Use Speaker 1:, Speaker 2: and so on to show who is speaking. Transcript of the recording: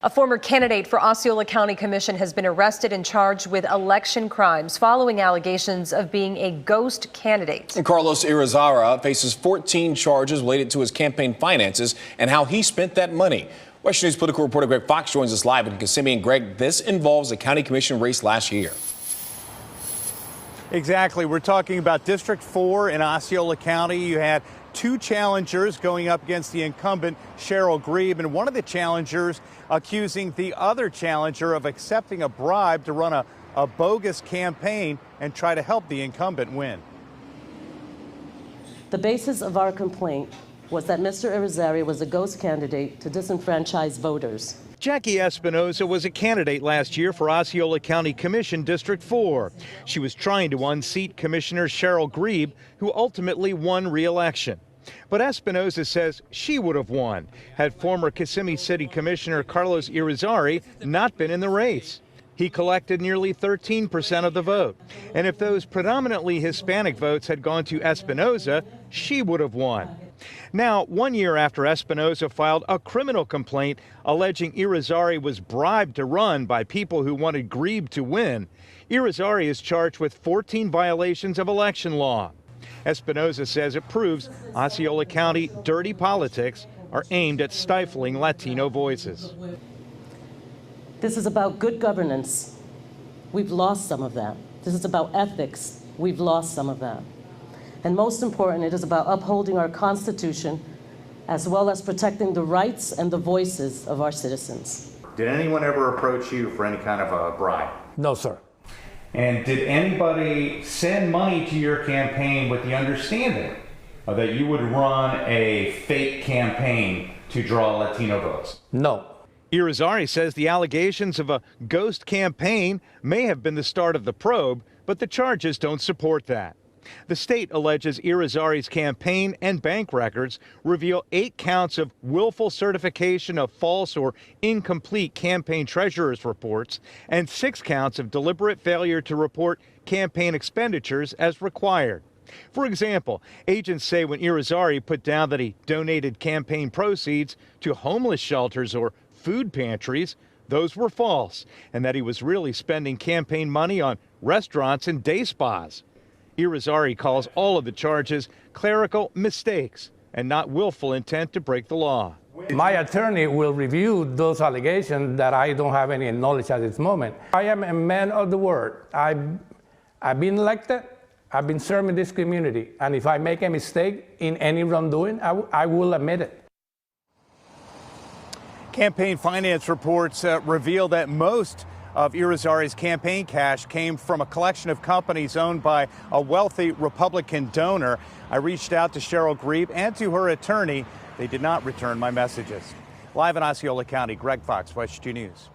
Speaker 1: A former candidate for Osceola County Commission has been arrested and charged with election crimes following allegations of being a ghost candidate.
Speaker 2: And Carlos Irizarry faces 14 charges related to his campaign finances and how he spent that money. Western News political reporter Greg Fox joins us live in Kissimmee. And Greg, this involves a county commission race last year.
Speaker 3: Exactly. We're talking about District 4 in Osceola County. You had two challengers going up against the incumbent Cheryl Grebe, and one of the challengers accusing the other challenger of accepting a bribe to run a bogus campaign and try to help the incumbent win.
Speaker 4: The basis of our complaint was that Mr. Irizarry was a ghost candidate to disenfranchise voters.
Speaker 3: Jackie Espinoza was a candidate last year for Osceola County Commission District 4. She was trying to unseat Commissioner Cheryl Grebe, who ultimately won re-election. But Espinoza says she would have won had former Kissimmee City Commissioner Carlos Irizarry not been in the race. He collected nearly 13% of the vote. And if those predominantly Hispanic votes had gone to Espinoza, she would have won. Now, 1 year after Espinoza filed a criminal complaint alleging Irizarry was bribed to run by people who wanted Grebe to win, Irizarry is charged with 14 violations of election law. Espinoza says it proves Osceola County dirty politics are aimed at stifling Latino voices.
Speaker 4: This is about good governance. We've lost some of that. This is about ethics. We've lost some of that. And most important, it is about upholding our Constitution as well as protecting the rights and the voices of our citizens.
Speaker 5: Did anyone ever approach you for any kind of a bribe?
Speaker 6: No, sir.
Speaker 5: And did anybody send money to your campaign with the understanding that you would run a fake campaign to draw Latino votes?
Speaker 6: No.
Speaker 3: Irizarry says the allegations of a ghost campaign may have been the start of the probe, but the charges don't support that. The state alleges Irizarry's campaign and bank records reveal 8 counts of willful certification of false or incomplete campaign treasurer's reports and 6 counts of deliberate failure to report campaign expenditures as required. For example, agents say when Irizarry put down that he donated campaign proceeds to homeless shelters or food pantries, those were false, and that he was really spending campaign money on restaurants and day spas. Irizarry calls all of the charges clerical mistakes and not willful intent to break the law.
Speaker 6: My attorney will review those allegations that I don't have any knowledge at this moment. I am a man of the word. I've been elected. I've been serving this community. And if I make a mistake in any wrongdoing, I will admit it.
Speaker 3: Campaign finance reports reveal that most of Irizarry's campaign cash came from a collection of companies owned by a wealthy Republican donor. I reached out to Cheryl Grebe and to her attorney. They did not return my messages. Live in Osceola County, Greg Fox, WESH 2 News.